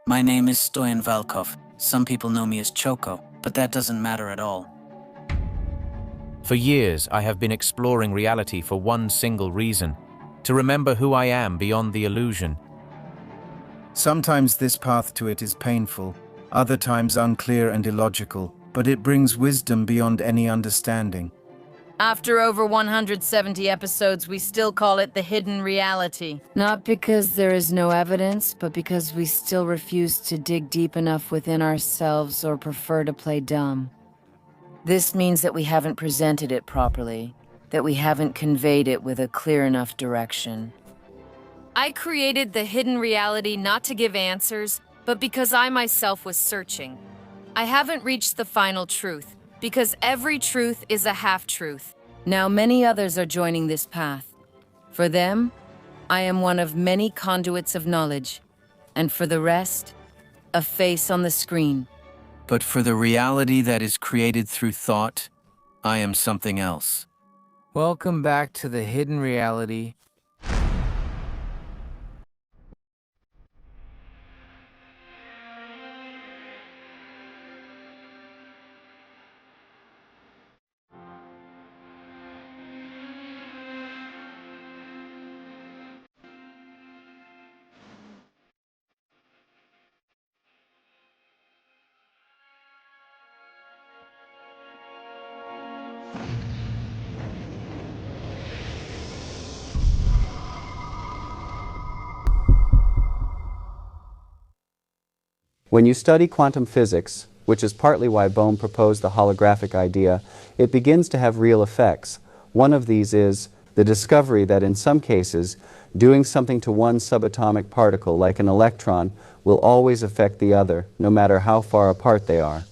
My name is Stoyan Valkov. Some people know me as Choco, but that doesn't matter at all. For years, I have been exploring reality for one single reason: to remember who I am beyond the illusion. Sometimes this path to it is painful, other times unclear and illogical, but it brings wisdom beyond any understanding. After over 170 episodes, we still call it the hidden reality. Not because there is no evidence, but because we still refuse to dig deep enough within ourselves or prefer to play dumb. This means that we haven't presented it properly, that we haven't conveyed it with a clear enough direction. I created the hidden reality not to give answers, but because I myself was searching. I haven't reached the final truth, because every truth is a half-truth. Now many others are joining this path. For them, I am one of many conduits of knowledge, and for the rest, a face on the screen. But for the reality that is created through thought, I am something else. Welcome back to the hidden reality. When you study quantum physics, which is partly why Bohm proposed the holographic idea, it begins to have real effects. One of these is the discovery that in some cases, doing something to one subatomic particle, like an electron, will always affect the other, no matter how far apart they are.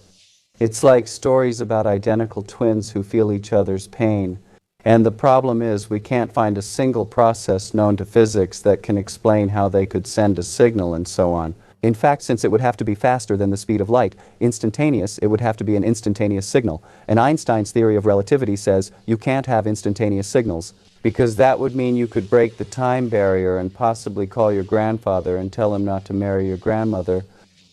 It's like stories about identical twins who feel each other's pain. And the problem is we can't find a single process known to physics that can explain how they could send a signal and so on. In fact, since it would have to be faster than the speed of light, instantaneous, it would have to be an instantaneous signal. And Einstein's theory of relativity says you can't have instantaneous signals, because that would mean you could break the time barrier and possibly call your grandfather and tell him not to marry your grandmother.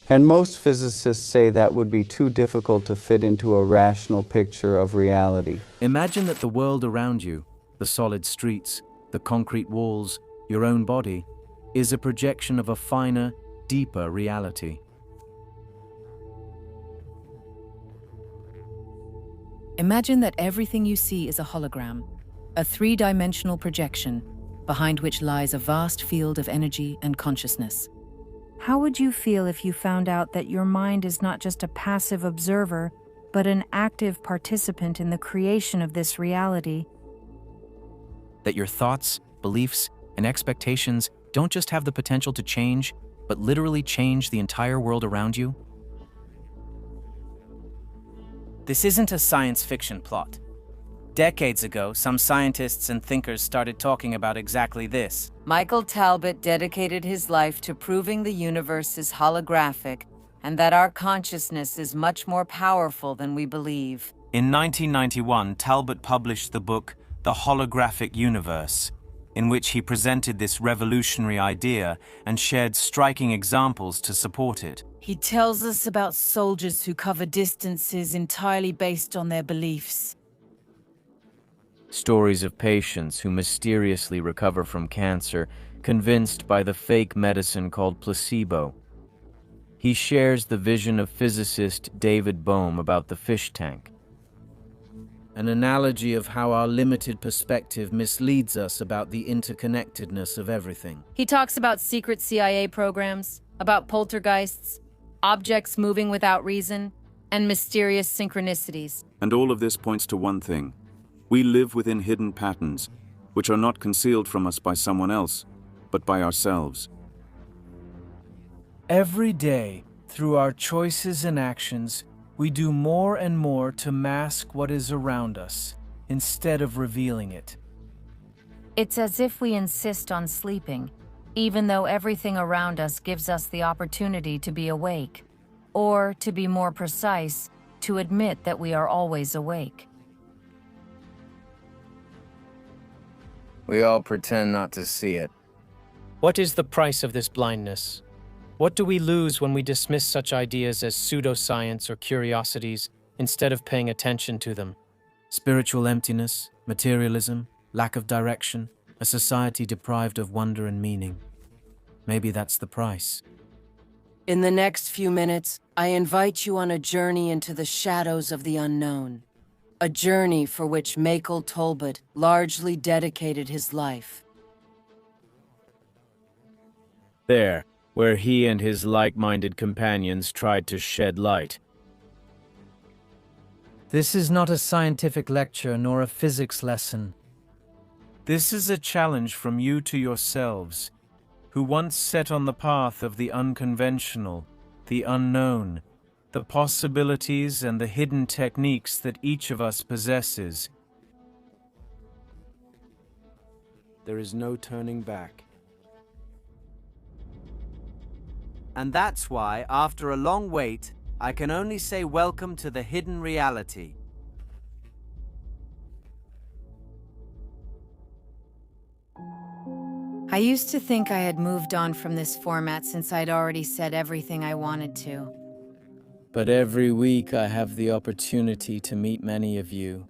And most physicists say that would be too difficult to fit into a rational picture of reality. Imagine that the world around you, the solid streets, the concrete walls, your own body, is a projection of a finer, deeper reality. Imagine that everything you see is a hologram, a three-dimensional projection, behind which lies a vast field of energy and consciousness. How would you feel if you found out that your mind is not just a passive observer, but an active participant in the creation of this reality? That your thoughts, beliefs, and expectations don't just have the potential to change, but literally change the entire world around you? This isn't a science fiction plot. Decades ago, some scientists and thinkers started talking about exactly this. Michael Talbot dedicated his life to proving the universe is holographic and that our consciousness is much more powerful than we believe. In 1991, Talbot published the book The Holographic Universe, in which he presented this revolutionary idea and shared striking examples to support it. He tells us about soldiers who cover distances entirely based on their beliefs. Stories of patients who mysteriously recover from cancer, convinced by the fake medicine called placebo. He shares the vision of physicist David Bohm about the fish tank. An analogy of how our limited perspective misleads us about the interconnectedness of everything. He talks about secret CIA programs, about poltergeists, objects moving without reason, and mysterious synchronicities. And all of this points to one thing. We live within hidden patterns, which are not concealed from us by someone else, but by ourselves. Every day, through our choices and actions, we do more and more to mask what is around us, instead of revealing it. It's as if we insist on sleeping, even though everything around us gives us the opportunity to be awake, or, to be more precise, to admit that we are always awake. We all pretend not to see it. What is the price of this blindness? What do we lose when we dismiss such ideas as pseudoscience or curiosities instead of paying attention to them? Spiritual emptiness, materialism, lack of direction, a society deprived of wonder and meaning. Maybe that's the price. In the next few minutes, I invite you on a journey into the shadows of the unknown. A journey for which Michael Tolbert largely dedicated his life. There, where he and his like-minded companions tried to shed light. This is not a scientific lecture nor a physics lesson. This is a challenge from you to yourselves, who once set on the path of the unconventional, the unknown, the possibilities and the hidden techniques that each of us possesses. There is no turning back. And that's why, after a long wait, I can only say welcome to the hidden reality. I used to think I had moved on from this format since I'd already said everything I wanted to. But every week I have the opportunity to meet many of you.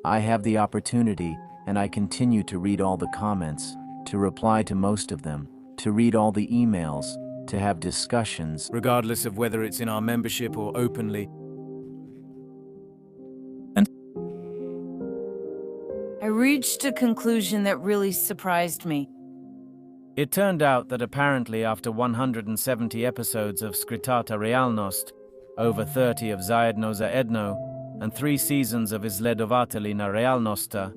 I have the opportunity, and I continue to read all the comments, to reply to most of them, to read all the emails, to have discussions, Regardless of whether it's in our membership or openly. I reached a conclusion that really surprised me. It turned out that apparently after 170 episodes of Skritata Realnost, over 30 of Zajednoza Edno, and 3 seasons of Izledovateli na Realnosta,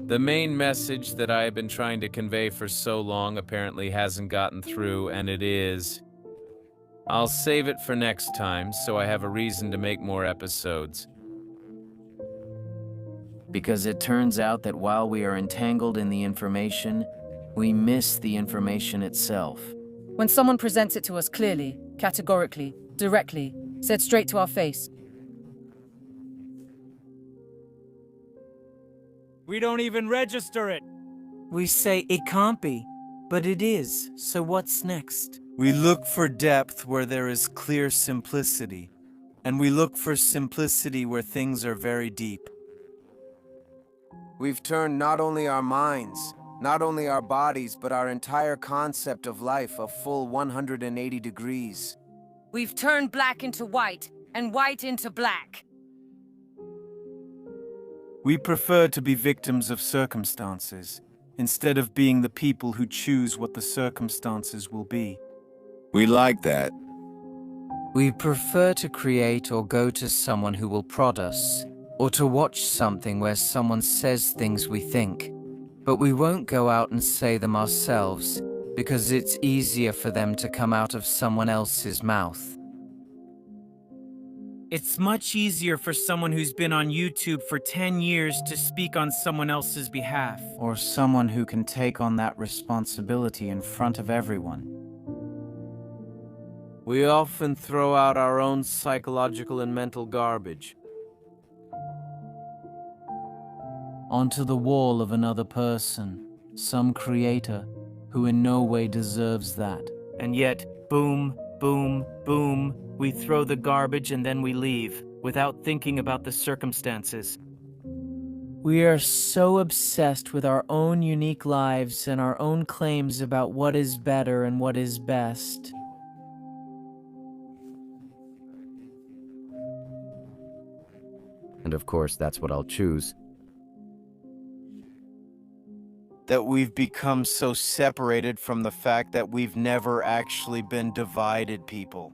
The main message that I have been trying to convey for so long apparently hasn't gotten through, and it is... I'll save it for next time, so I have a reason to make more episodes. because it turns out that while we are entangled in the information, we miss the information itself. When someone presents it to us clearly, categorically, directly, said straight to our face, We don't even register it. we say it can't be, but it is, so what's next? We look for depth where there is clear simplicity, and we look for simplicity where things are very deep. We've turned not only our minds, not only our bodies, but our entire concept of life a full 180 degrees. We've turned black into white, and white into black. We prefer to be victims of circumstances, instead of being the people who choose what the circumstances will be. We like that. We prefer to create or go to someone who will prod us, or to watch something where someone says things we think. But we won't go out and say them ourselves, because it's easier for them to come out of someone else's mouth. It's much easier for someone who's been on YouTube for 10 years to speak on someone else's behalf. Or someone who can take on that responsibility in front of everyone. We often throw out our own psychological and mental garbage Onto the wall of another person, some creator who in no way deserves that. And yet, boom, boom, boom, we throw the garbage and then we leave, without thinking about the circumstances. We are so obsessed with our own unique lives and our own claims about what is better and what is best. And of course, that's what I'll choose. That we've become so separated from the fact that we've never actually been divided people.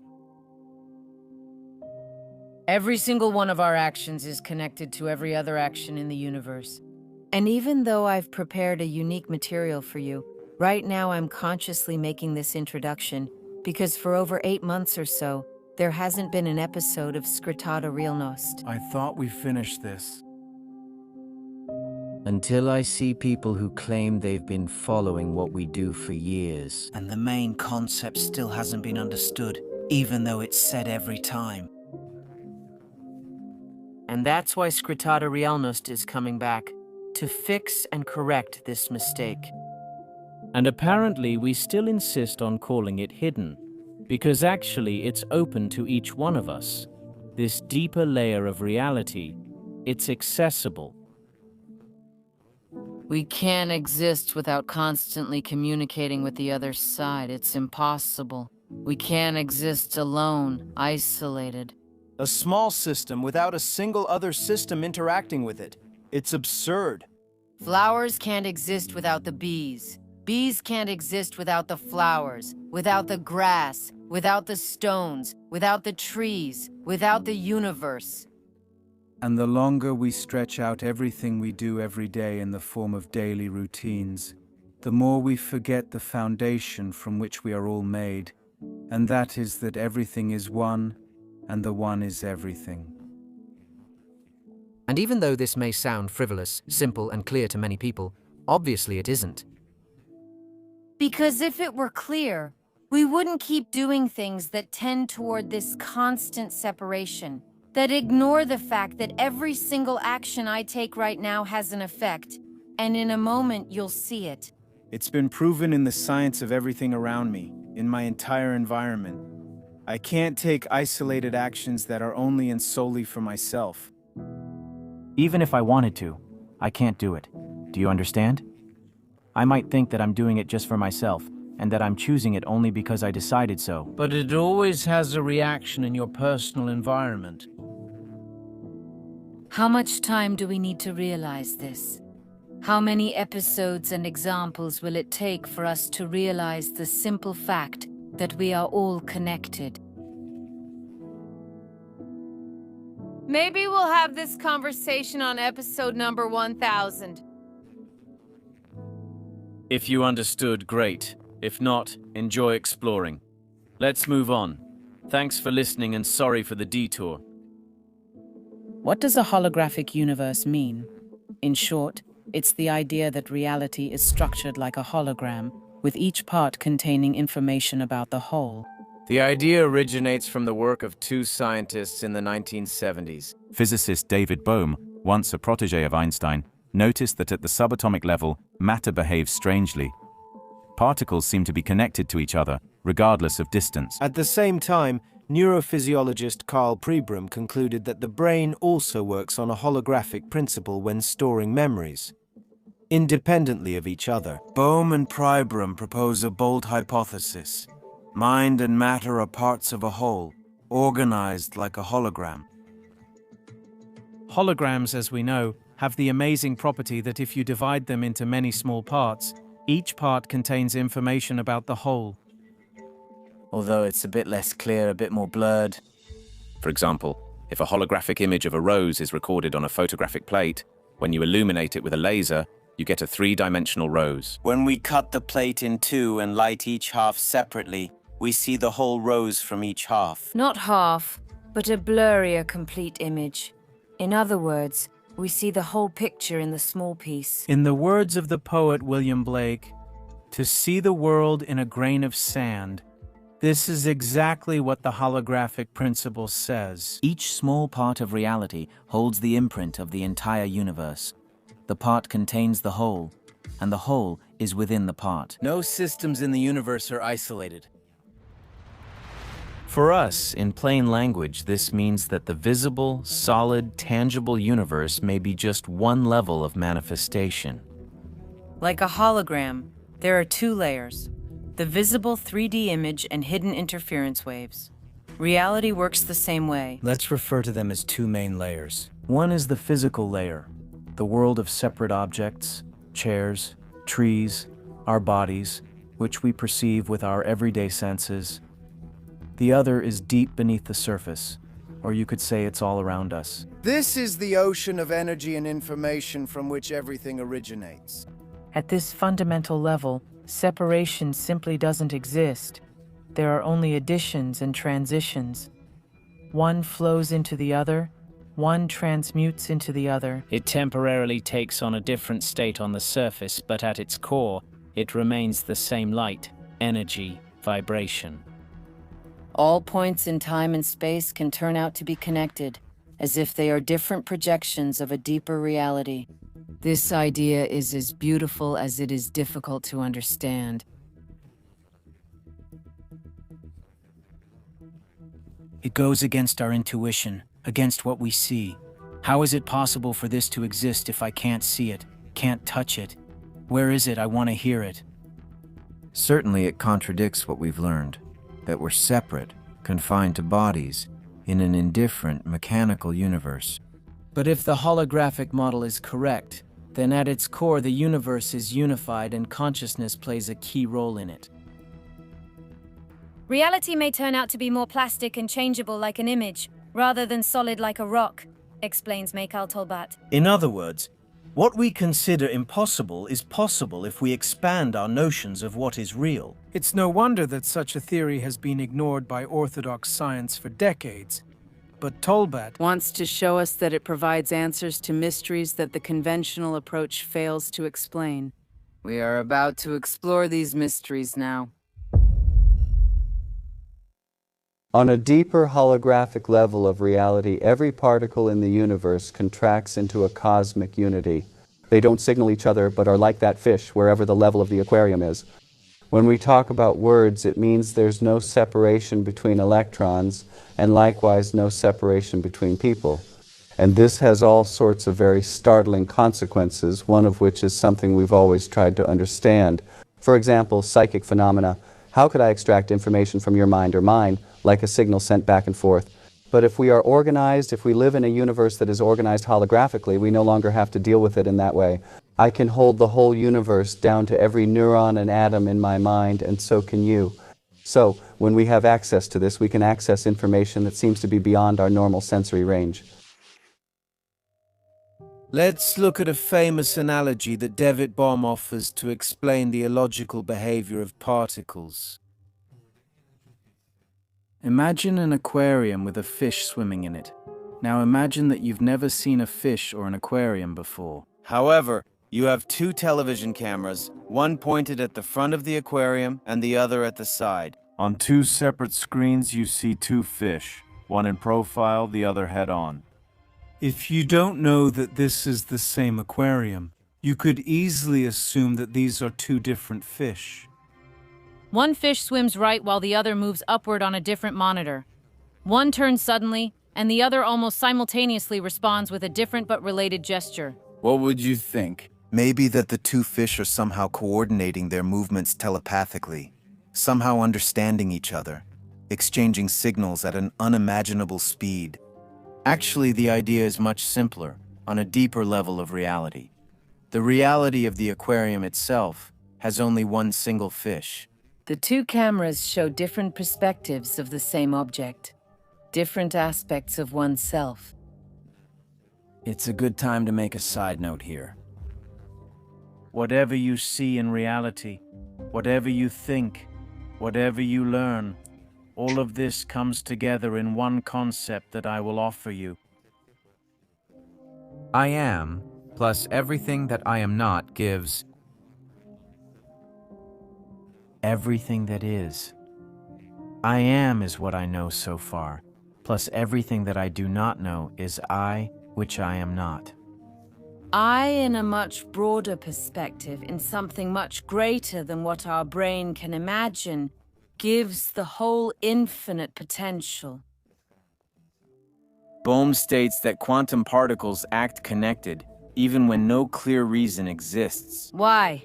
Every single one of our actions is connected to every other action in the universe. And even though I've prepared a unique material for you, right now I'm consciously making this introduction because for over 8 months or so, there hasn't been an episode of Skritata Realnost. I thought we finished this. Until I see people who claim they've been following what we do for years. And the main concept still hasn't been understood, even though it's said every time. And that's why Skritata Realnost is coming back, to fix and correct this mistake. And apparently we still insist on calling it hidden, because actually it's open to each one of us. This deeper layer of reality, it's accessible. We can't exist without constantly communicating with the other side. It's impossible. We can't exist alone, isolated. A small system without a single other system interacting with it. It's absurd. Flowers can't exist without the bees. Bees can't exist without the flowers, without the grass, without the stones, without the trees, without the universe. And the longer we stretch out everything we do every day in the form of daily routines, the more we forget the foundation from which we are all made, and that is that everything is one, and the one is everything. And even though this may sound frivolous, simple, and clear to many people, obviously it isn't. Because if it were clear, we wouldn't keep doing things that tend toward this constant separation, that ignore the fact that every single action I take right now has an effect, and in a moment you'll see it. It's been proven in the science of everything around me, in my entire environment. I can't take isolated actions that are only and solely for myself. Even if I wanted to, I can't do it. Do you understand? I might think that I'm doing it just for myself, and that I'm choosing it only because I decided so. But it always has a reaction in your personal environment. How much time do we need to realize this? How many episodes and examples will it take for us to realize the simple fact that we are all connected? Maybe we'll have this conversation on episode number 1000. If you understood, great. If not, enjoy exploring. Let's move on. Thanks for listening and sorry for the detour. What does a holographic universe mean? In short, it's the idea that reality is structured like a hologram, with each part containing information about the whole. The idea originates from the work of two scientists in the 1970s. Physicist David Bohm, once a protege of Einstein, noticed that at the subatomic level, matter behaves strangely. Particles seem to be connected to each other, regardless of distance. At the same time, neurophysiologist Carl Pribram concluded that the brain also works on a holographic principle when storing memories, independently of each other. Bohm and Pribram propose a bold hypothesis. Mind and matter are parts of a whole, organized like a hologram. Holograms, as we know, have the amazing property that if you divide them into many small parts, each part contains information about the whole. Although it's a bit less clear, a bit more blurred. For example, if a holographic image of a rose is recorded on a photographic plate, when you illuminate it with a laser, you get a three-dimensional rose. When we cut the plate in two and light each half separately, we see the whole rose from each half. Not half, but a blurrier complete image. In other words, we see the whole picture in the small piece. In the words of the poet William Blake, to see the world in a grain of sand. This is exactly what the holographic principle says. Each small part of reality holds the imprint of the entire universe. The part contains the whole, and the whole is within the part. No systems in the universe are isolated. For us, in plain language, this means that the visible, solid, tangible universe may be just one level of manifestation. Like a hologram, there are two layers: the visible 3D image and hidden interference waves. Reality works the same way. Let's refer to them as two main layers. One is the physical layer, the world of separate objects, chairs, trees, our bodies, which we perceive with our everyday senses. The other is deep beneath the surface, or you could say it's all around us. This is the ocean of energy and information from which everything originates. At this fundamental level, separation simply doesn't exist. There are only additions and transitions. One flows into the other, one transmutes into the other. It temporarily takes on a different state on the surface, but at its core, it remains the same light, energy, vibration. All points in time and space can turn out to be connected, as if they are different projections of a deeper reality. This idea is as beautiful as it is difficult to understand. It goes against our intuition, against what we see. How is it possible for this to exist if I can't see it, can't touch it? Where is it? I want to hear it. Certainly it contradicts what we've learned, that we're separate, confined to bodies, in an indifferent, mechanical universe. But if the holographic model is correct, then at its core the universe is unified and consciousness plays a key role in it. Reality may turn out to be more plastic and changeable like an image, rather than solid like a rock, explains Mikhail Tolbat. In other words, what we consider impossible is possible if we expand our notions of what is real. It's no wonder that such a theory has been ignored by orthodox science for decades. But Tolbat wants to show us that it provides answers to mysteries that the conventional approach fails to explain. We are about to explore these mysteries now. On a deeper holographic level of reality, every particle in the universe contracts into a cosmic unity. They don't signal each other, but are like that fish wherever the level of the aquarium is. When we talk about words, it means there's no separation between electrons, and likewise no separation between people. And this has all sorts of very startling consequences, one of which is something we've always tried to understand. For example, psychic phenomena. How could I extract information from your mind or mine, like a signal sent back and forth? But if we are organized, if we live in a universe that is organized holographically, we no longer have to deal with it in that way. I can hold the whole universe down to every neuron and atom in my mind, and so can you. So, when we have access to this, we can access information that seems to be beyond our normal sensory range. Let's look at a famous analogy that David Bohm offers to explain the illogical behavior of particles. Imagine an aquarium with a fish swimming in it. Now imagine that you've never seen a fish or an aquarium before. However, you have two television cameras, one pointed at the front of the aquarium and the other at the side. On two separate screens, you see two fish, one in profile, the other head-on. If you don't know that this is the same aquarium, you could easily assume that these are two different fish. One fish swims right while the other moves upward on a different monitor. One turns suddenly, and the other almost simultaneously responds with a different but related gesture. What would you think? Maybe that the two fish are somehow coordinating their movements telepathically, somehow understanding each other, exchanging signals at an unimaginable speed. Actually, the idea is much simpler, on a deeper level of reality. The reality of the aquarium itself has only one single fish. The two cameras show different perspectives of the same object, different aspects of oneself. It's a good time to make a side note here. Whatever you see in reality, whatever you think, whatever you learn, all of this comes together in one concept that I will offer you. I am, plus everything that I am not gives everything that is. I am is what I know so far, plus everything that I do not know is I, which I am not. I, in a much broader perspective, in something much greater than what our brain can imagine, gives the whole infinite potential. Bohm states that quantum particles act connected, even when no clear reason exists. Why?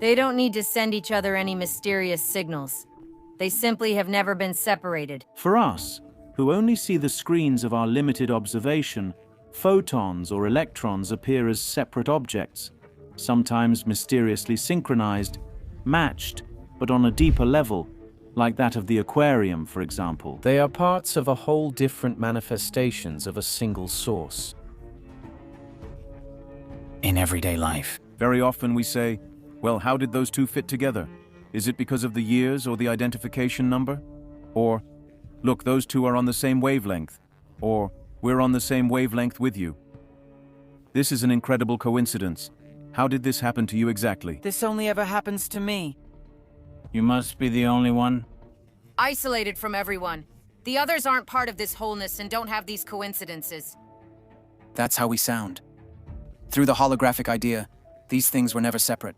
They don't need to send each other any mysterious signals. They simply have never been separated. For us, who only see the screens of our limited observation, photons or electrons appear as separate objects, sometimes mysteriously synchronized, matched, but on a deeper level, like that of the aquarium, for example. They are parts of a whole different manifestations of a single source. In everyday life. Very often we say, well, how did those two fit together? Is it because of the years or the identification number? Or, look, those two are on the same wavelength. Or, we're on the same wavelength with you. This is an incredible coincidence. How did this happen to you exactly? This only ever happens to me. You must be the only one. Isolated from everyone. The others aren't part of this wholeness and don't have these coincidences. That's how we sound. Through the holographic idea, these things were never separate.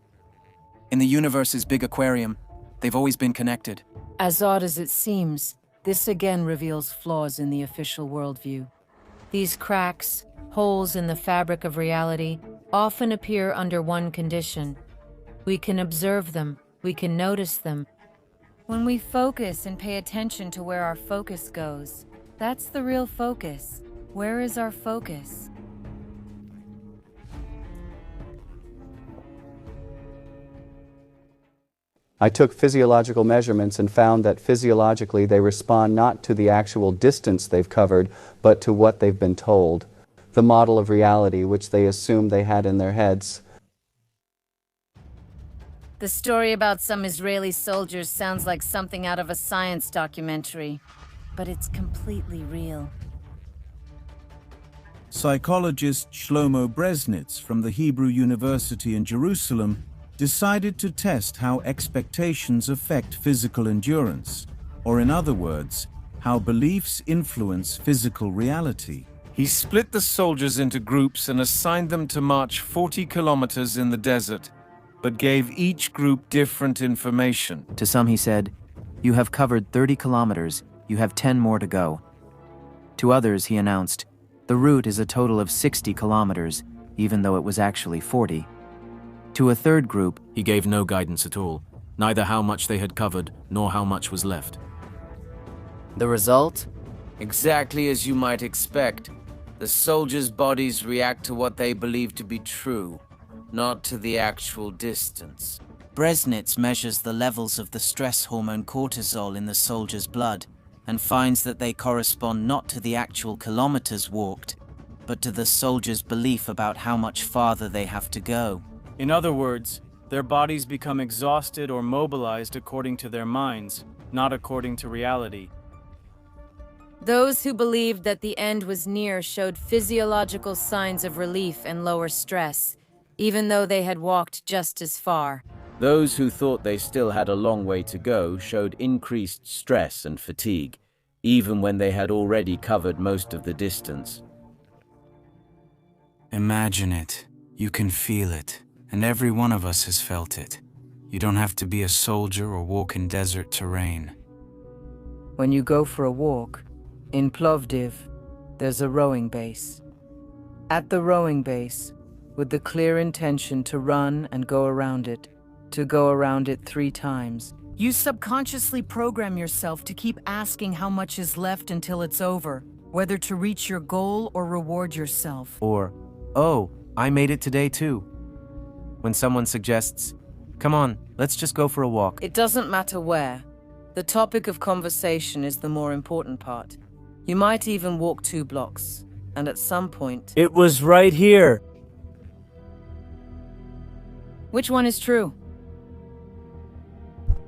In the universe's big aquarium, they've always been connected. As odd as it seems, this again reveals flaws in the official worldview. These cracks, holes in the fabric of reality, often appear under one condition. We can observe them, we can notice them. When we focus and pay attention to where our focus goes, that's the real focus. Where is our focus? I took physiological measurements and found that physiologically they respond not to the actual distance they've covered, but to what they've been told. The model of reality which they assumed they had in their heads. The story about some Israeli soldiers sounds like something out of a science documentary, but it's completely real. Psychologist Shlomo Bresnitz from the Hebrew University in Jerusalem decided to test how expectations affect physical endurance, or in other words, how beliefs influence physical reality. He split the soldiers into groups and assigned them to march 40 kilometers in the desert, but gave each group different information. To some he said, "You have covered 30 kilometers, you have 10 more to go." To others he announced, "The route is a total of 60 kilometers, even though it was actually 40. To a third group, He gave no guidance at all, neither how much they had covered, nor how much was left. The result? Exactly as you might expect. The soldiers' bodies react to what they believe to be true, not to the actual distance. Bresnitz measures the levels of the stress hormone cortisol in the soldiers' blood and finds that they correspond not to the actual kilometers walked, but to the soldiers' belief about how much farther they have to go. In other words, their bodies become exhausted or mobilized according to their minds, not according to reality. Those who believed that the end was near showed physiological signs of relief and lower stress, even though they had walked just as far. Those who thought they still had a long way to go showed increased stress and fatigue, even when they had already covered most of the distance. Imagine it. You can feel it. And every one of us has felt it. You don't have to be a soldier or walk in desert terrain. When you go for a walk, in Plovdiv, there's a rowing base. At the rowing base, with the clear intention to run and go around it, to go around it 3 times, you subconsciously program yourself to keep asking how much is left until it's over, whether to reach your goal or reward yourself. Or, "Oh, I made it today too." When someone suggests, "Come on, let's just go for a walk." It doesn't matter where. The topic of conversation is the more important part. You might even walk 2 blocks, and at some point... It was right here. Which one is true?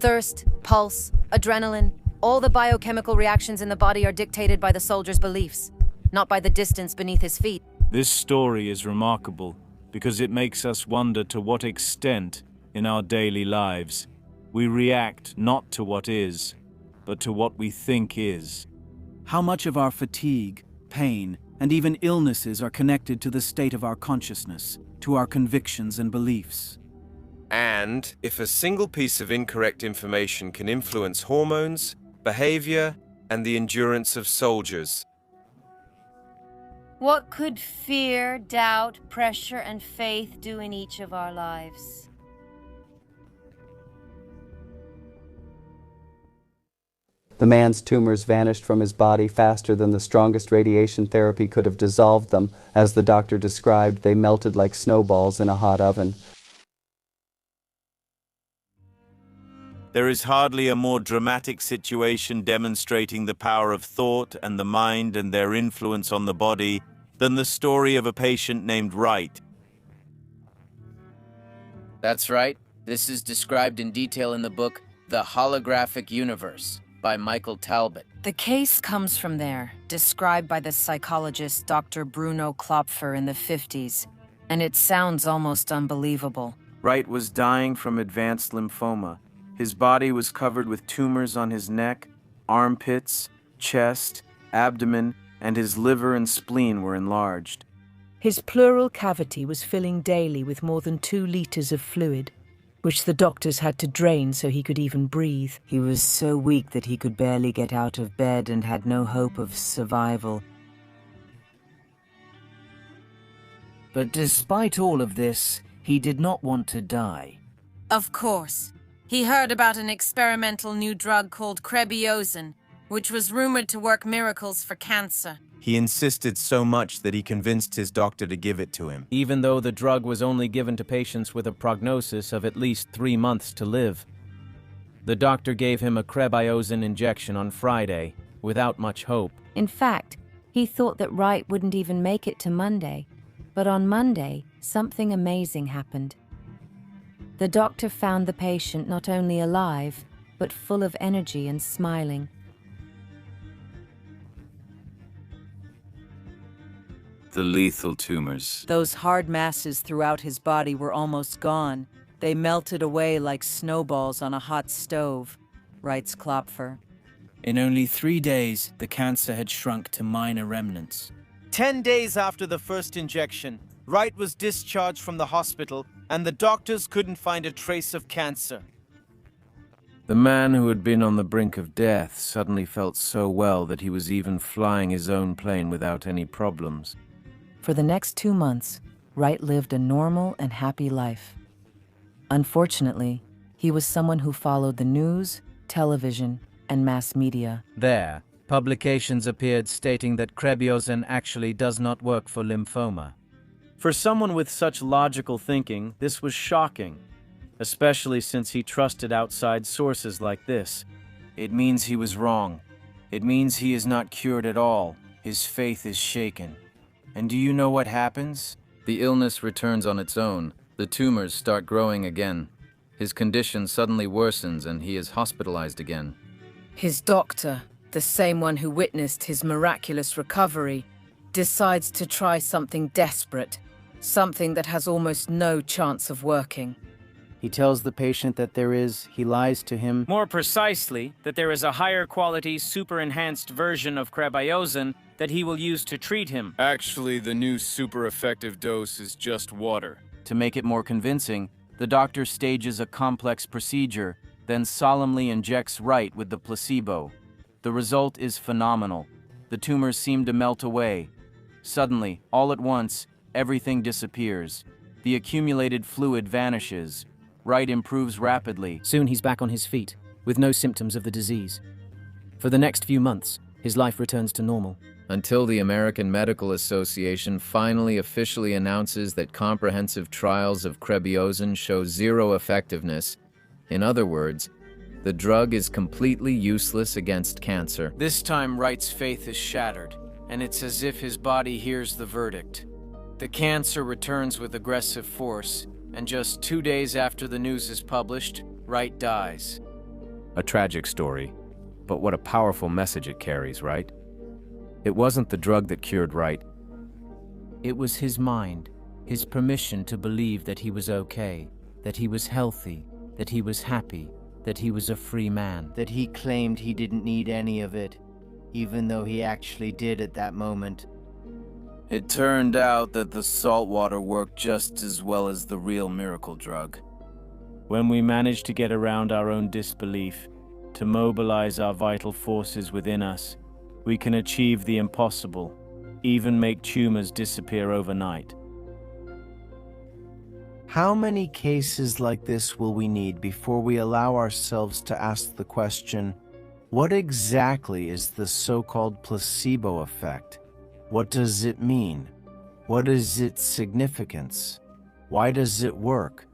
Thirst, pulse, adrenaline, all the biochemical reactions in the body are dictated by the soldier's beliefs, not by the distance beneath his feet. This story is remarkable because it makes us wonder to what extent, in our daily lives, we react not to what is, but to what we think is. How much of our fatigue, pain, and even illnesses are connected to the state of our consciousness, to our convictions and beliefs? And if a single piece of incorrect information can influence hormones, behavior, and the endurance of soldiers. What could fear, doubt, pressure, and faith do in each of our lives? The man's tumors vanished from his body faster than the strongest radiation therapy could have dissolved them. As the doctor described, they melted like snowballs in a hot oven. There is hardly a more dramatic situation demonstrating the power of thought and the mind and their influence on the body than the story of a patient named Wright. That's right. This is described in detail in the book The Holographic Universe by Michael Talbot. The case comes from there, described by the psychologist Dr. Bruno Klopfer in the 50s, and it sounds almost unbelievable. Wright was dying from advanced lymphoma. His body was covered with tumors on his neck, armpits, chest, abdomen, and his liver and spleen were enlarged. His pleural cavity was filling daily with more than 2 liters of fluid, which the doctors had to drain so he could even breathe. He was so weak that he could barely get out of bed and had no hope of survival. But despite all of this, he did not want to die. Of course. He heard about an experimental new drug called Krebiozin, which was rumored to work miracles for cancer. He insisted so much that he convinced his doctor to give it to him. Even though the drug was only given to patients with a prognosis of at least 3 months to live. The doctor gave him a Krebiozin injection on Friday, without much hope. In fact, he thought that Wright wouldn't even make it to Monday. But on Monday, something amazing happened. The doctor found the patient not only alive, but full of energy and smiling. The lethal tumors. Those hard masses throughout his body were almost gone. They melted away like snowballs on a hot stove, writes Klopfer. In only 3 days, the cancer had shrunk to minor remnants. 10 days after the first injection, Wright was discharged from the hospital, and the doctors couldn't find a trace of cancer. The man who had been on the brink of death suddenly felt so well that he was even flying his own plane without any problems. For the next 2 months, Wright lived a normal and happy life. Unfortunately, he was someone who followed the news, television, and mass media. There, publications appeared stating that Krebiozin actually does not work for lymphoma. For someone with such logical thinking, this was shocking, especially since he trusted outside sources like this. It means he was wrong. It means he is not cured at all. His faith is shaken. And do you know what happens? The illness returns on its own. The tumors start growing again. His condition suddenly worsens and he is hospitalized again. His doctor, the same one who witnessed his miraculous recovery, decides to try something desperate, something that has almost no chance of working. He tells the patient that he lies to him. More precisely, that there is a higher quality, super-enhanced version of Krebiozin that he will use to treat him. Actually, the new super-effective dose is just water. To make it more convincing, the doctor stages a complex procedure, then solemnly injects Wright with the placebo. The result is phenomenal. The tumors seem to melt away. Suddenly, all at once, everything disappears. The accumulated fluid vanishes. Wright improves rapidly. Soon he's back on his feet, with no symptoms of the disease. For the next few months, his life returns to normal. Until the American Medical Association finally officially announces that comprehensive trials of Krebiozin show zero effectiveness. In other words, the drug is completely useless against cancer. This time, Wright's faith is shattered, and it's as if his body hears the verdict. The cancer returns with aggressive force, and just 2 days after the news is published, Wright dies. A tragic story, but what a powerful message it carries, right? It wasn't the drug that cured Wright. It was his mind, his permission to believe that he was okay, that he was healthy, that he was happy, that he was a free man. That he claimed he didn't need any of it, even though he actually did at that moment. It turned out that the salt water worked just as well as the real miracle drug. When we manage to get around our own disbelief, to mobilize our vital forces within us, we can achieve the impossible, even make tumors disappear overnight. How many cases like this will we need before we allow ourselves to ask the question, what exactly is the so-called placebo effect? What does it mean? What is its significance? Why does it work?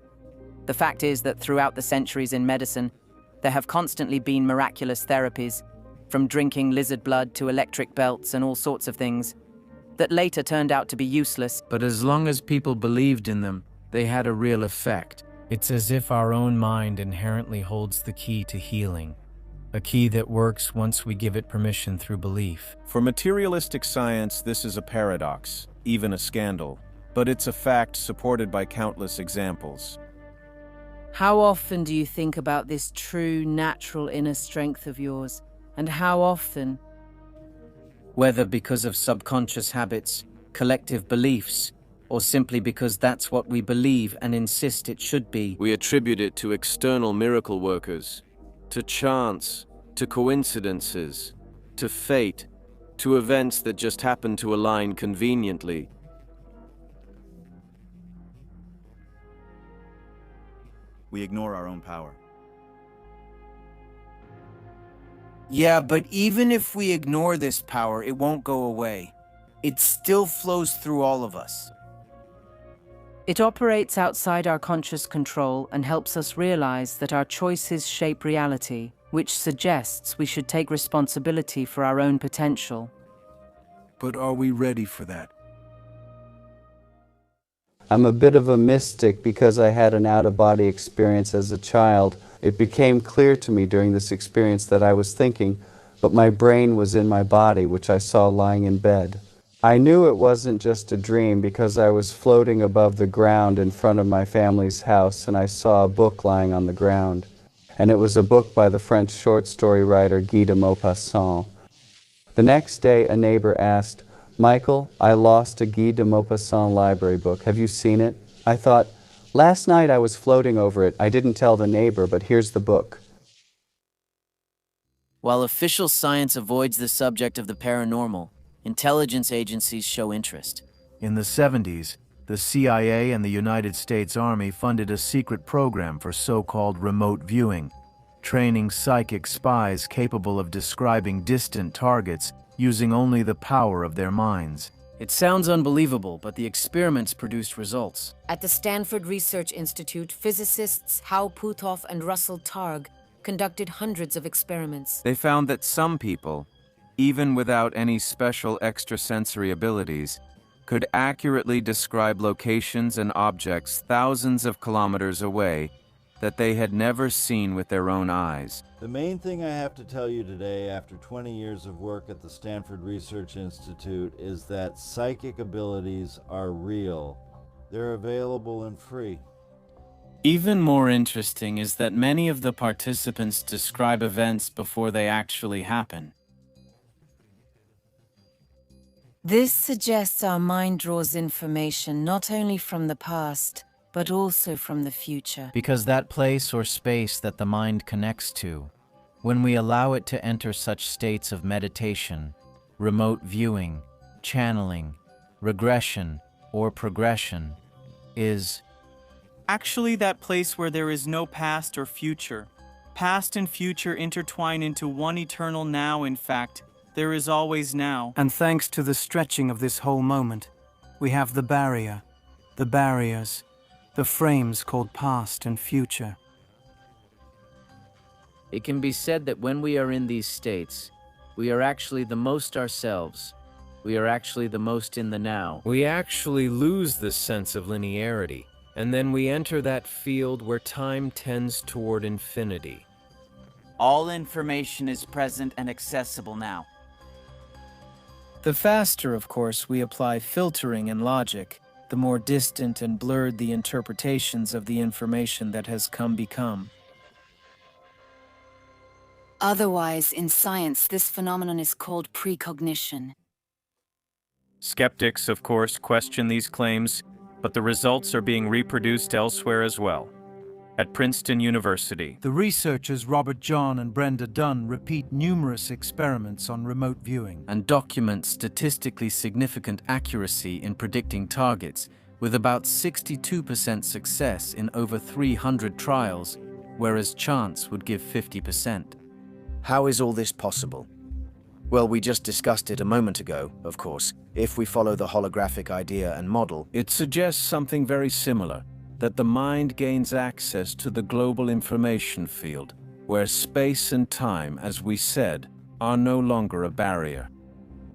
The fact is that throughout the centuries in medicine, there have constantly been miraculous therapies, from drinking lizard blood to electric belts and all sorts of things, that later turned out to be useless. But as long as people believed in them, they had a real effect. It's as if our own mind inherently holds the key to healing, a key that works once we give it permission through belief. For materialistic science, this is a paradox, even a scandal, but it's a fact supported by countless examples. How often do you think about this true, natural inner strength of yours? And how often, Whether because of subconscious habits, collective beliefs, or simply because that's what we believe and insist it should be. We attribute it to external miracle workers, to chance, to coincidences, to fate, to events that just happen to align conveniently. We ignore our own power. Yeah, but even if we ignore this power, it won't go away. It still flows through all of us. It operates outside our conscious control and helps us realize that our choices shape reality, which suggests we should take responsibility for our own potential. But are we ready for that? I'm a bit of a mystic because I had an out-of-body experience as a child. It became clear to me during this experience that I was thinking, but my brain was in my body, which I saw lying in bed. I knew it wasn't just a dream because I was floating above the ground in front of my family's house and I saw a book lying on the ground. And it was a book by the French short story writer Guy de Maupassant. The next day, a neighbor asked, "Michael, I lost a Guy de Maupassant library book. Have you seen it?" I thought, last night I was floating over it. I didn't tell the neighbor, but here's the book. While official science avoids the subject of the paranormal, intelligence agencies show interest. In the 70s, the CIA and the United States Army funded a secret program for so-called remote viewing, training psychic spies capable of describing distant targets using only the power of their minds. It sounds unbelievable, but the experiments produced results. At the Stanford Research Institute, physicists Hal Puthoff and Russell Targ conducted hundreds of experiments. They found that some people, even without any special extrasensory abilities, could accurately describe locations and objects thousands of kilometers away that they had never seen with their own eyes. The main thing I have to tell you today, after 20 years of work at the Stanford Research Institute, is that psychic abilities are real. They're available and free. Even more interesting is that many of the participants describe events before they actually happen. This suggests our mind draws information not only from the past, but also from the future. Because that place or space that the mind connects to, when we allow it to enter such states of meditation, remote viewing, channeling, regression, or progression, is actually that place where there is no past or future. Past and future intertwine into one eternal now. In fact, there is always now. And thanks to the stretching of this whole moment, we have the barrier, the barriers, the frames called past and future. It can be said that when we are in these states, we are actually the most ourselves. We are actually the most in the now. We actually lose the sense of linearity, and then we enter that field where time tends toward infinity. All information is present and accessible now. The faster, of course, we apply filtering and logic, the more distant and blurred the interpretations of the information that has become. Otherwise, in science, this phenomenon is called precognition. Skeptics, of course, question these claims, but the results are being reproduced elsewhere as well. At Princeton University, The researchers Robert John and Brenda Dunn repeat numerous experiments on remote viewing and document statistically significant accuracy in predicting targets, with about 62% success in over 300 trials, whereas chance would give 50%. How is all this possible? Well, we just discussed it a moment ago, of course. If we follow the holographic idea and model, it suggests something very similar, that the mind gains access to the global information field, where space and time, as we said, are no longer a barrier.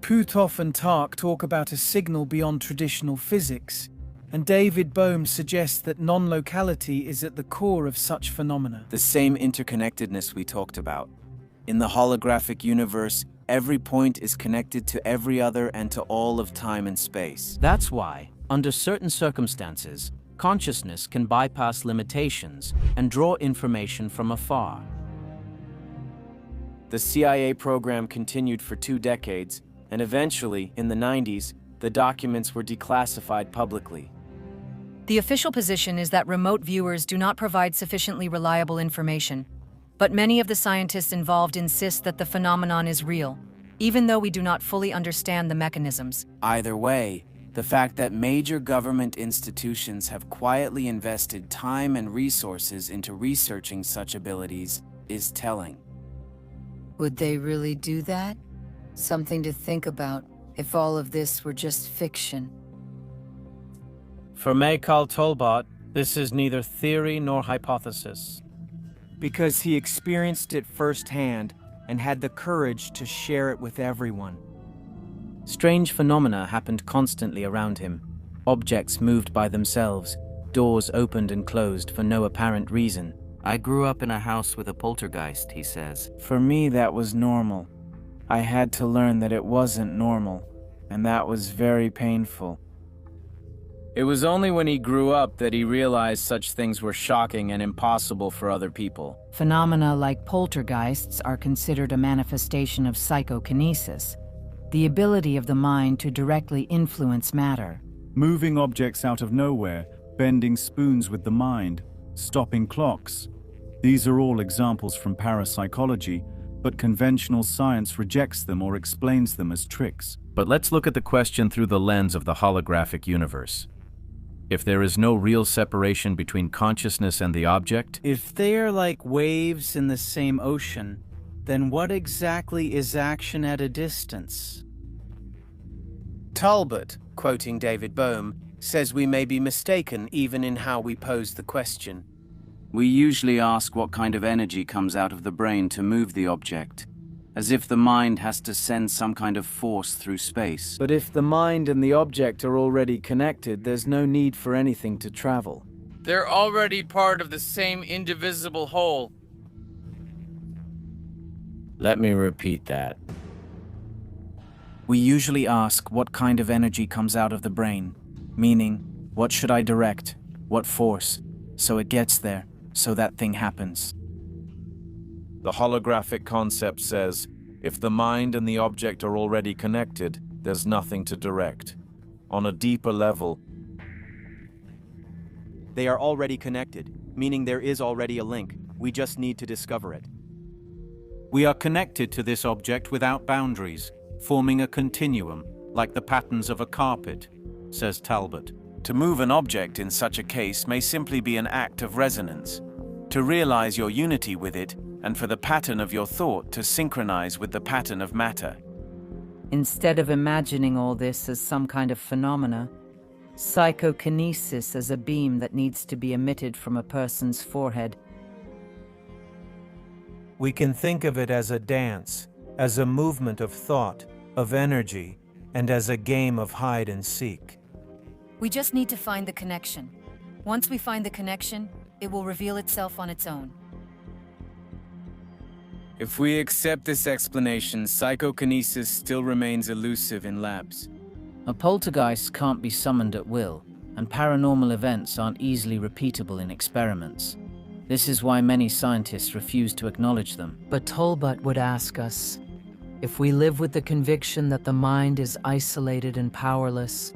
Puthoff and Tark talk about a signal beyond traditional physics, and David Bohm suggests that non-locality is at the core of such phenomena. The same interconnectedness we talked about. In the holographic universe, every point is connected to every other and to all of time and space. That's why, under certain circumstances, consciousness can bypass limitations and draw information from afar. The CIA program continued for 2 decades, and eventually, in the 90s, The documents were declassified publicly. The official position is that remote viewers do not provide sufficiently reliable information, but many of the scientists involved insist that the phenomenon is real, even though we do not fully understand the mechanisms. Either way, the fact that major government institutions have quietly invested time and resources into researching such abilities is telling. Would they really do that? Something to think about, if all of this were just fiction. For Mikhail Tolbot, this is neither theory nor hypothesis. Because he experienced it firsthand and had the courage to share it with everyone. Strange phenomena happened constantly around him. Objects moved by themselves, doors opened and closed for no apparent reason. I grew up in a house with a poltergeist, he says. For me, that was normal. I had to learn that it wasn't normal, and that was very painful. It was only when he grew up that he realized such things were shocking and impossible for other people. Phenomena like poltergeists are considered a manifestation of psychokinesis, the ability of the mind to directly influence matter. Moving objects out of nowhere, bending spoons with the mind, stopping clocks. These are all examples from parapsychology, but conventional science rejects them or explains them as tricks. But let's look at the question through the lens of the holographic universe. If there is no real separation between consciousness and the object, If they're like waves in the same ocean, then what exactly is action at a distance? Talbot, quoting David Bohm, says we may be mistaken even in how we pose the question. We usually ask what kind of energy comes out of the brain to move the object, as if the mind has to send some kind of force through space. But if the mind and the object are already connected, there's no need for anything to travel. They're already part of the same indivisible whole. let me repeat that. We usually ask what kind of energy comes out of the brain, meaning, what should I direct, what force, so it gets there, so that thing happens. The holographic concept says, if the mind and the object are already connected, there's nothing to direct. On a deeper level, they are already connected, meaning there is already a link. We just need to discover it. We are connected to this object without boundaries, forming a continuum, like the patterns of a carpet, says Talbot. To move an object in such a case may simply be an act of resonance, to realize your unity with it, and for the pattern of your thought to synchronize with the pattern of matter. Instead of imagining all this as some kind of phenomena, psychokinesis as a beam that needs to be emitted from a person's forehead. We can think of it as a dance, as a movement of thought, of energy, and as a game of hide and seek. We just need to find the connection. Once we find the connection, it will reveal itself on its own. If we accept this explanation, psychokinesis still remains elusive in labs. A poltergeist can't be summoned at will, and paranormal events aren't easily repeatable in experiments. This is why many scientists refuse to acknowledge them. But Tolbot would ask us, if we live with the conviction that the mind is isolated and powerless,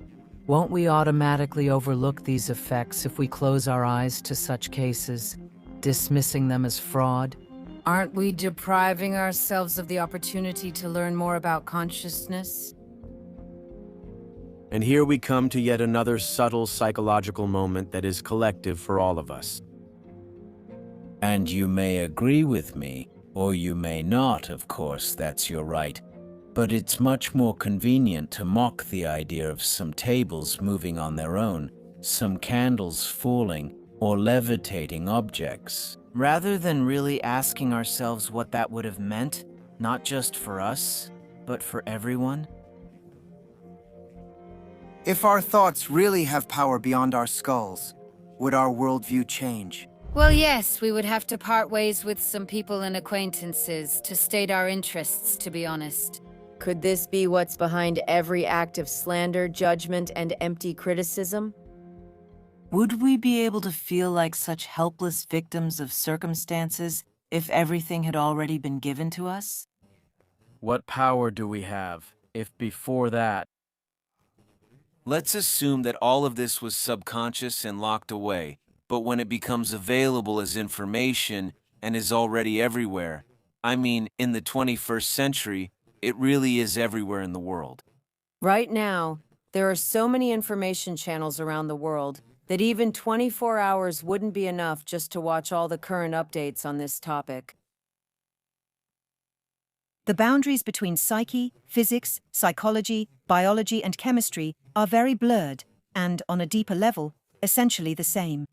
won't we automatically overlook these effects if we close our eyes to such cases, dismissing them as fraud? Aren't we depriving ourselves of the opportunity to learn more about consciousness? And here we come to yet another subtle psychological moment that is collective for all of us. And you may agree with me, or you may not, of course, that's your right. But it's much more convenient to mock the idea of some tables moving on their own, some candles falling, or levitating objects. Rather than really asking ourselves what that would have meant, not just for us, but for everyone. If our thoughts really have power beyond our skulls, would our worldview change? Well, yes, we would have to part ways with some people and acquaintances to state our interests, to be honest. Could this be what's behind every act of slander, judgment, and empty criticism? Would we be able to feel like such helpless victims of circumstances if everything had already been given to us? What power do we have if before that Let's assume that all of this was subconscious and locked away, but when it becomes available as information and is already everywhere, I mean, in the 21st century, it really is everywhere in the world. Right now, there are so many information channels around the world that even 24 hours wouldn't be enough just to watch all the current updates on this topic. The boundaries between psyche, physics, psychology, biology, and chemistry are very blurred, and, on a deeper level, essentially the same.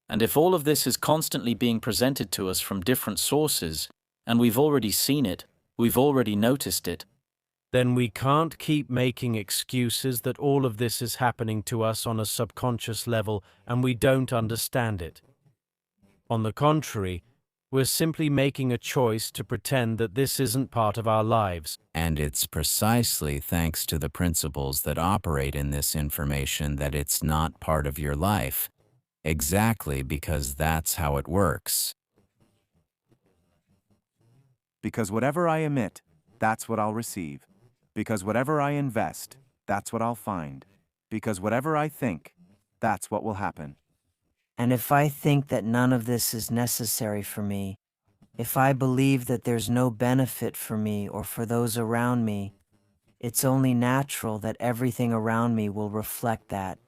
And if all of this is constantly being presented to us from different sources, and we've already seen it, we've already noticed it, then we can't keep making excuses that all of this is happening to us on a subconscious level and we don't understand it. On the contrary, we're simply making a choice to pretend that this isn't part of our lives. And it's precisely thanks to the principles that operate in this information that it's not part of your life. Exactly because that's how it works. Because whatever I emit, that's what I'll receive. Because whatever I invest, that's what I'll find. Because whatever I think, that's what will happen. And if I think that none of this is necessary for me, if I believe that there's no benefit for me or for those around me, it's only natural that everything around me will reflect that,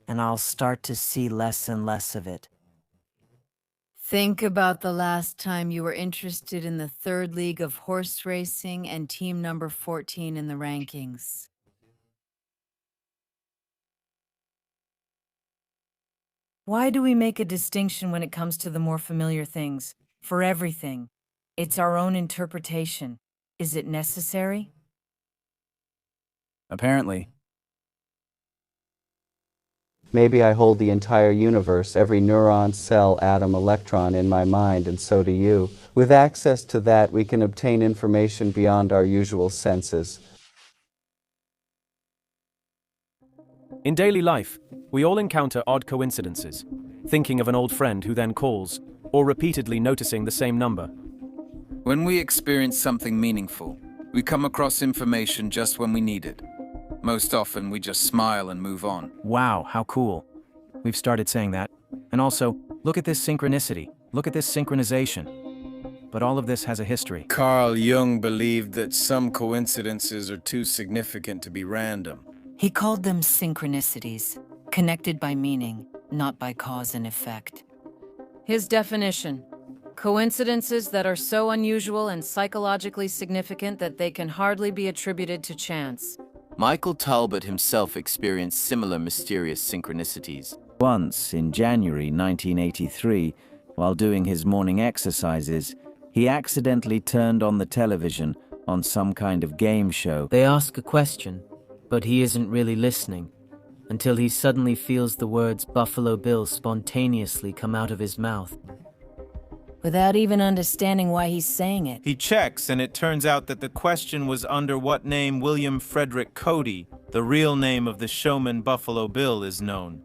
and I'll start to see less and less of it. Think about the last time you were interested in the third league of horse racing and team number 14 in the rankings. Why do we make a distinction when it comes to the more familiar things? For everything. It's our own interpretation. Is it necessary? Apparently. Maybe I hold the entire universe, every neuron, cell, atom, electron in my mind, and so do you. With access to that, we can obtain information beyond our usual senses. In daily life, we all encounter odd coincidences, thinking of an old friend who then calls, or repeatedly noticing the same number. When we experience something meaningful, we come across information just when we need it. Most often, we just smile and move on. Wow, how cool. We've started saying that. And also, look at this synchronicity. Look at this synchronization. But all of this has a history. Carl Jung believed that some coincidences are too significant to be random. He called them synchronicities, connected by meaning, not by cause and effect. His definition: coincidences that are so unusual and psychologically significant that they can hardly be attributed to chance. Michael Talbot himself experienced similar mysterious synchronicities. Once, in January 1983, while doing his morning exercises, he accidentally turned on the television on some kind of game show. They ask a question, but he isn't really listening, until he suddenly feels the words Buffalo Bill spontaneously come out of his mouth. Without even understanding why he's saying it. He checks, and it turns out that the question was under what name William Frederick Cody, the real name of the showman Buffalo Bill, is known.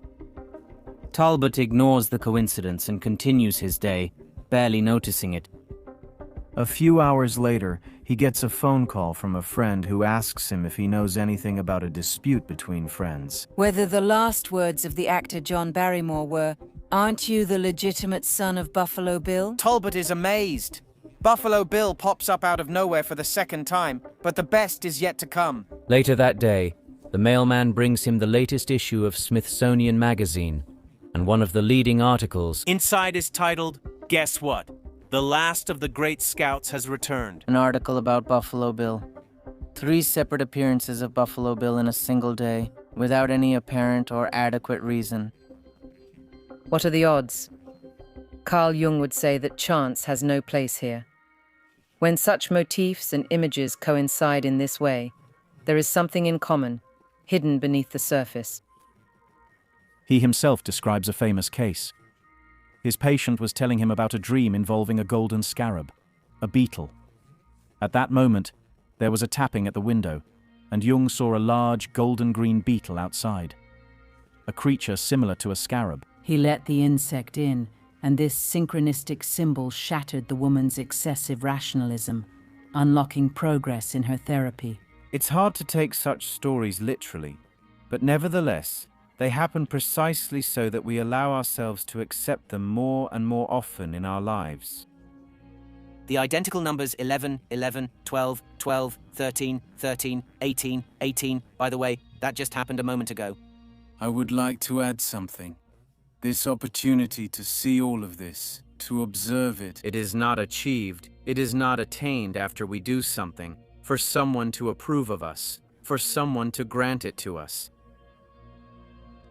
Talbot ignores the coincidence and continues his day, barely noticing it. A few hours later, he gets a phone call from a friend who asks him if he knows anything about a dispute between friends. Whether the last words of the actor John Barrymore were, "Aren't you the legitimate son of Buffalo Bill?" Talbot is amazed. Buffalo Bill pops up out of nowhere for the second time, but the best is yet to come. Later that day, the mailman brings him the latest issue of Smithsonian Magazine, and one of the leading articles. Inside is titled, "Guess What? The last of the great scouts has returned." An article about Buffalo Bill. 3 separate appearances of Buffalo Bill in a single day, without any apparent or adequate reason. What are the odds? Carl Jung would say that chance has no place here. When such motifs and images coincide in this way, there is something in common, hidden beneath the surface. He himself describes a famous case. His patient was telling him about a dream involving a golden scarab, a beetle. At that moment, there was a tapping at the window, and Jung saw a large golden-green beetle outside. A creature similar to a scarab. He let the insect in, and this synchronistic symbol shattered the woman's excessive rationalism, unlocking progress in her therapy. It's hard to take such stories literally, But nevertheless, they happen precisely so that we allow ourselves to accept them more and more often in our lives. The identical numbers 11, 11, 12, 12, 13, 13, 18, 18, by the way, that just happened a moment ago. I would like to add something. This opportunity to see all of this, to observe it. It is not achieved, it is not attained after we do something, for someone to approve of us, for someone to grant it to us.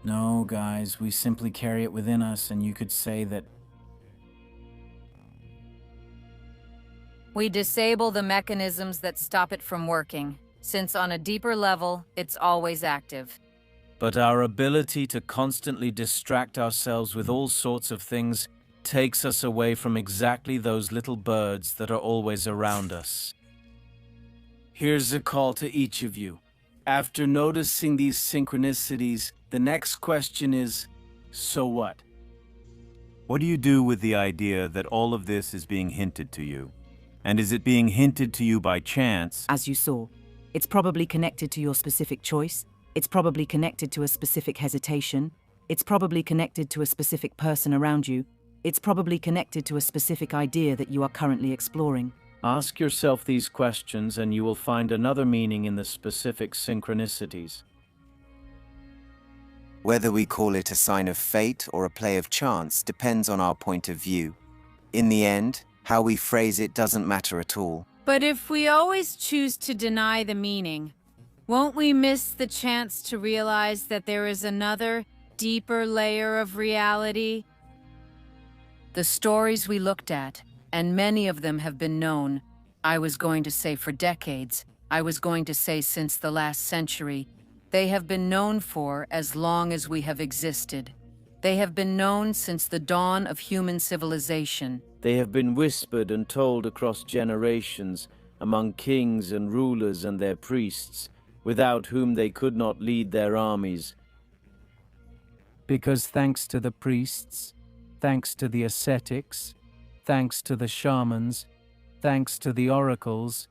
No, guys, we simply carry it within us, and you could say that we disable the mechanisms that stop it from working, since on a deeper level, it's always active. But our ability to constantly distract ourselves with all sorts of things takes us away from exactly those little birds that are always around us. Here's a call to each of you. After noticing these synchronicities, the next question is, so what? What do you do with the idea that all of this is being hinted to you? And is it being hinted to you by chance? As you saw, it's probably connected to your specific choice. It's probably connected to a specific hesitation. It's probably connected to a specific person around you. It's probably connected to a specific idea that you are currently exploring. Ask yourself these questions and you will find another meaning in the specific synchronicities. Whether we call it a sign of fate or a play of chance depends on our point of view. In the end, how we phrase it doesn't matter at all. But if we always choose to deny the meaning, won't we miss the chance to realize that there is another, deeper layer of reality? The stories we looked at, and many of them have been known, I was going to say for decades, I was going to say since the last century, they have been known for as long as we have existed. They have been known since the dawn of human civilization. They have been whispered and told across generations among kings and rulers and their priests, without whom they could not lead their armies. Because thanks to the priests, thanks to the ascetics, thanks to the shamans, thanks to the oracles,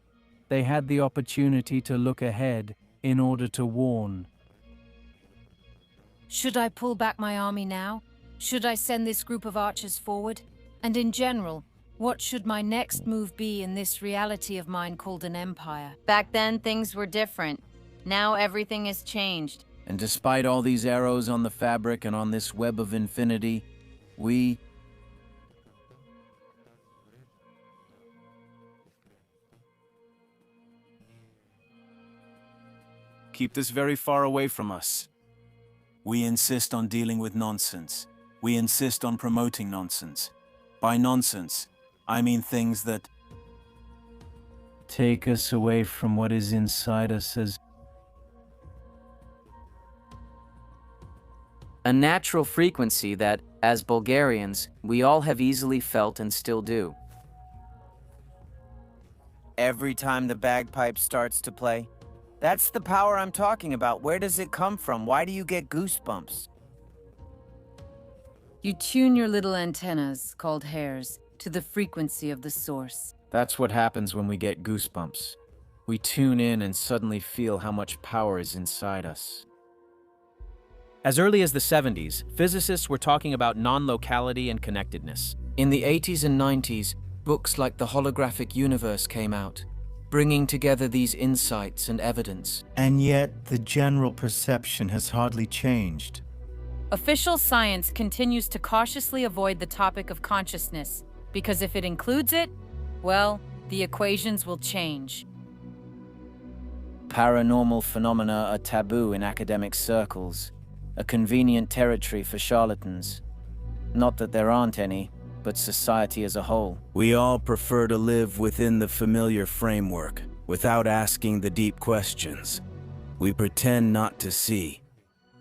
they had the opportunity to look ahead in order to warn. Should I pull back my army now? Should I send this group of archers forward? And in general, what should my next move be in this reality of mine called an empire? Back then, things were different. Now everything has changed. And despite all these arrows on the fabric and on this web of infinity, we... Keep this very far away from us. We insist on dealing with nonsense. We insist on promoting nonsense. By nonsense, I mean things that take us away from what is inside us as a natural frequency that, as Bulgarians, we all have easily felt and still do. Every time the bagpipe starts to play, that's the power I'm talking about. Where does it come from? Why do you get goosebumps? You tune your little antennas, called hairs, to the frequency of the source. That's what happens when we get goosebumps. We tune in and suddenly feel how much power is inside us. As early as the 70s, physicists were talking about non-locality and connectedness. In the 80s and 90s, books like The Holographic Universe came out, bringing together these insights and evidence. And yet, the general perception has hardly changed. Official science continues to cautiously avoid the topic of consciousness, because if it includes it, well, the equations will change. Paranormal phenomena are taboo in academic circles, a convenient territory for charlatans. Not that there aren't any, but society as a whole. We all prefer to live within the familiar framework, without asking the deep questions. We pretend not to see.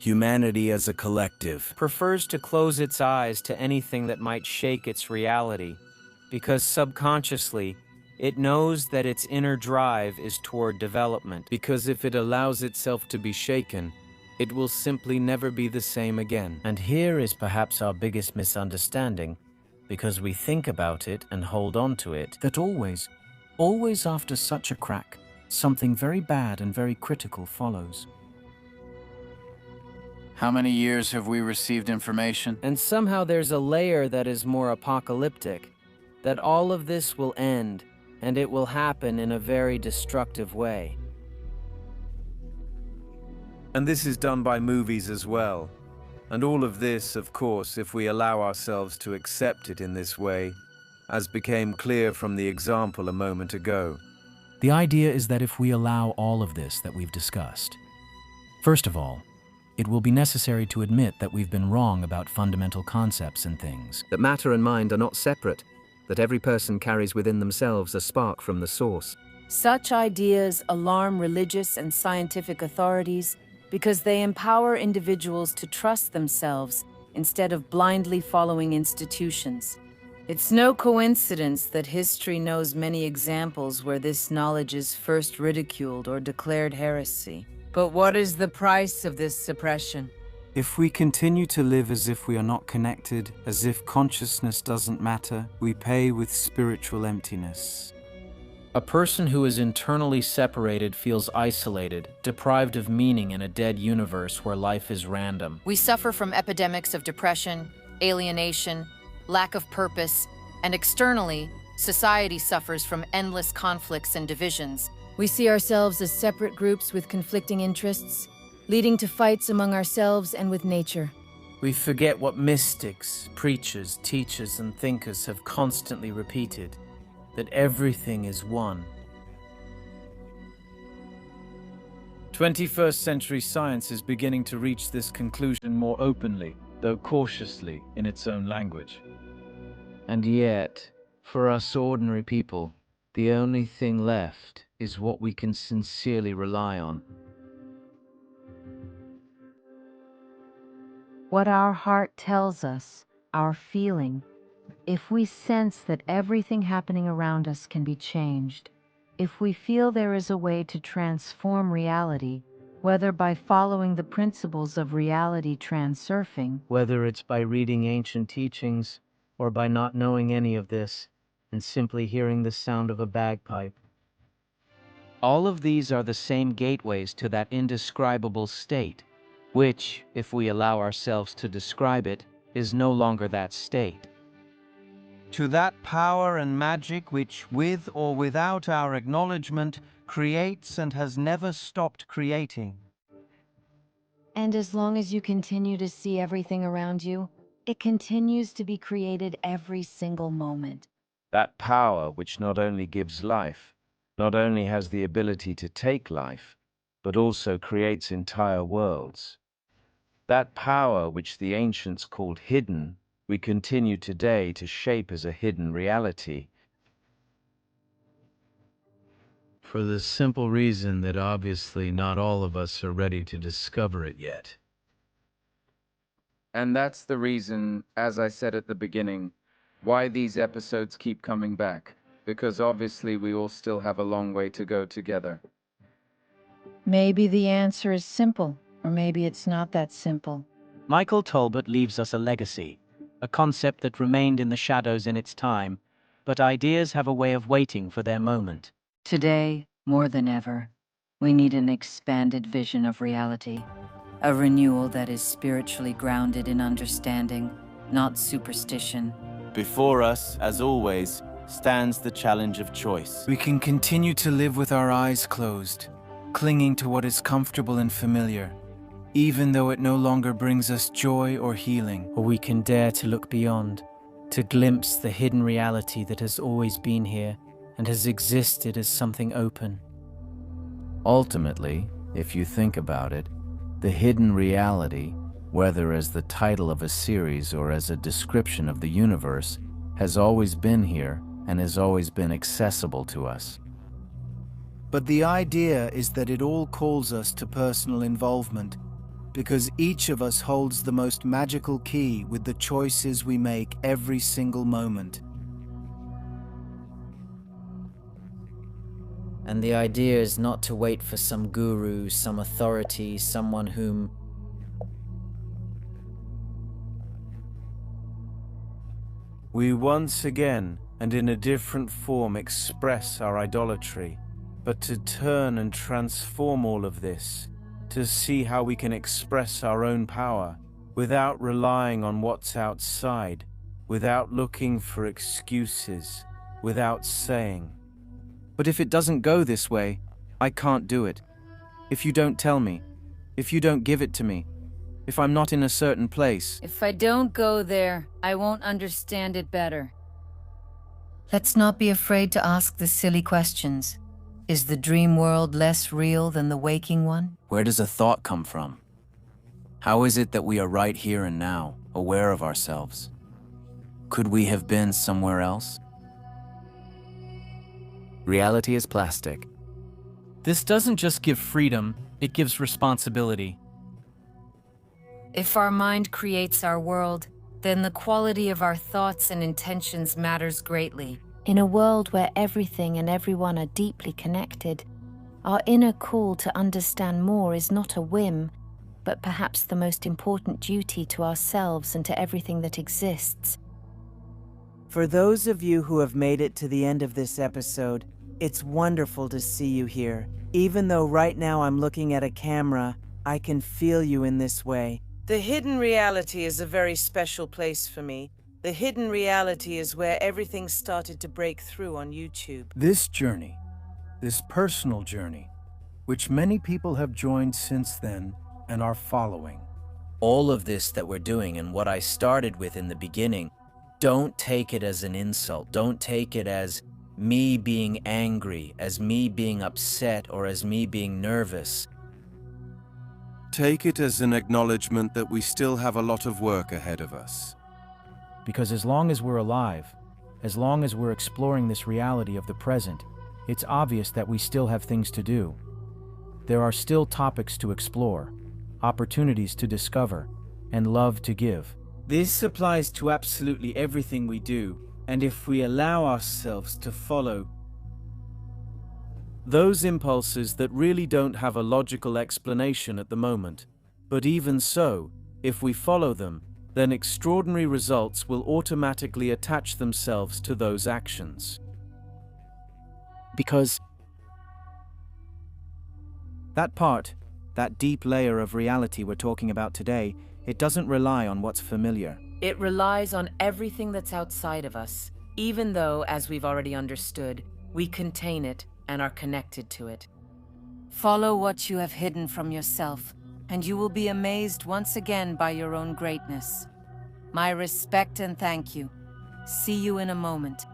Humanity as a collective prefers to close its eyes to anything that might shake its reality, because subconsciously, it knows that its inner drive is toward development, because if it allows itself to be shaken, it will simply never be the same again. And here is perhaps our biggest misunderstanding, because we think about it and hold on to it. That always after such a crack, something very bad and very critical follows. How many years have we received information? And somehow there's a layer that is more apocalyptic, that all of this will end, and it will happen in a very destructive way. And this is done by movies as well. And all of this, of course, if we allow ourselves to accept it in this way, as became clear from the example a moment ago. The idea is that if we allow all of this that we've discussed, first of all, it will be necessary to admit that we've been wrong about fundamental concepts and things. That matter and mind are not separate, that every person carries within themselves a spark from the source. Such ideas alarm religious and scientific authorities because they empower individuals to trust themselves instead of blindly following institutions. It's no coincidence that history knows many examples where this knowledge is first ridiculed or declared heresy. But what is the price of this suppression? If we continue to live as if we are not connected, as if consciousness doesn't matter, we pay with spiritual emptiness. A person who is internally separated feels isolated, deprived of meaning in a dead universe where life is random. We suffer from epidemics of depression, alienation, lack of purpose, and externally, society suffers from endless conflicts and divisions. We see ourselves as separate groups with conflicting interests, leading to fights among ourselves and with nature. We forget what mystics, preachers, teachers, and thinkers have constantly repeated, that everything is one. 21st century science is beginning to reach this conclusion more openly, though cautiously, in its own language. And yet, for us ordinary people, the only thing left is what we can sincerely rely on. What our heart tells us, our feeling. If we sense that everything happening around us can be changed, if we feel there is a way to transform reality, whether by following the principles of reality transurfing, Whether it's by reading ancient teachings, or by not knowing any of this, and simply hearing the sound of a bagpipe. All of these are the same gateways to that indescribable state, which, if we allow ourselves to describe it, is no longer that state. To that power and magic which, with or without our acknowledgement, creates and has never stopped creating. and as long as you continue to see everything around you, it continues to be created every single moment. That power which not only gives life, not only has the ability to take life, but also creates entire worlds. That power which the ancients called hidden, we continue today to shape as a hidden reality. For the simple reason that obviously not all of us are ready to discover it yet. And that's the reason, as I said at the beginning, why these episodes keep coming back. Because obviously we all still have a long way to go together. Maybe the answer is simple, or maybe it's not that simple. Michael Talbot leaves us a legacy, a concept that remained in the shadows in its time, but ideas have a way of waiting for their moment. Today, more than ever, we need an expanded vision of reality. A renewal that is spiritually grounded in understanding, not superstition. Before us, as always, stands the challenge of choice. We can continue to live with our eyes closed, clinging to what is comfortable and familiar, even though it no longer brings us joy or healing. Or we can dare to look beyond, to glimpse the hidden reality that has always been here and has existed as something open. Ultimately, if you think about it, the hidden reality, whether as the title of a series or as a description of the universe, has always been here and has always been accessible to us. But the idea is that it all calls us to personal involvement, because each of us holds the most magical key with the choices we make every single moment. And the idea is not to wait for some guru, some authority, someone whom we once again, and in a different form, express our idolatry, but to turn and transform all of this, to see how we can express our own power without relying on what's outside, without looking for excuses, without saying, But if it doesn't go this way, I can't do it. If you don't tell me, if you don't give it to me, if I'm not in a certain place. If I don't go there, I won't understand it better. Let's not be afraid to ask the silly questions. Is the dream world less real than the waking one? Where does a thought come from? How is it that we are right here and now, aware of ourselves? Could we have been somewhere else? Reality is plastic. This doesn't just give freedom, it gives responsibility. If our mind creates our world, then the quality of our thoughts and intentions matters greatly. In a world where everything and everyone are deeply connected, our inner call to understand more is not a whim, but perhaps the most important duty to ourselves and to everything that exists. For those of you who have made it to the end of this episode, it's wonderful to see you here. Even though right now I'm looking at a camera, I can feel you in this way. The hidden reality is a very special place for me. The hidden reality is where everything started to break through on YouTube. This journey, this personal journey, which many people have joined since then and are following. All of this that we're doing and what I started with in the beginning, don't take it as an insult. Don't take it as me being angry, as me being upset, or as me being nervous. Take it as an acknowledgement that we still have a lot of work ahead of us. Because as long as we're alive, as long as we're exploring this reality of the present, it's obvious that we still have things to do. There are still topics to explore, opportunities to discover, and love to give. This applies to absolutely everything we do, and if we allow ourselves to follow those impulses that really don't have a logical explanation at the moment, but even so, if we follow them, then extraordinary results will automatically attach themselves to those actions. Because that part, that deep layer of reality we're talking about today, it doesn't rely on what's familiar. It relies on everything that's outside of us, even though, as we've already understood, we contain it and are connected to it. Follow what you have hidden from yourself, and you will be amazed once again by your own greatness. My respect and thank you. See you in a moment.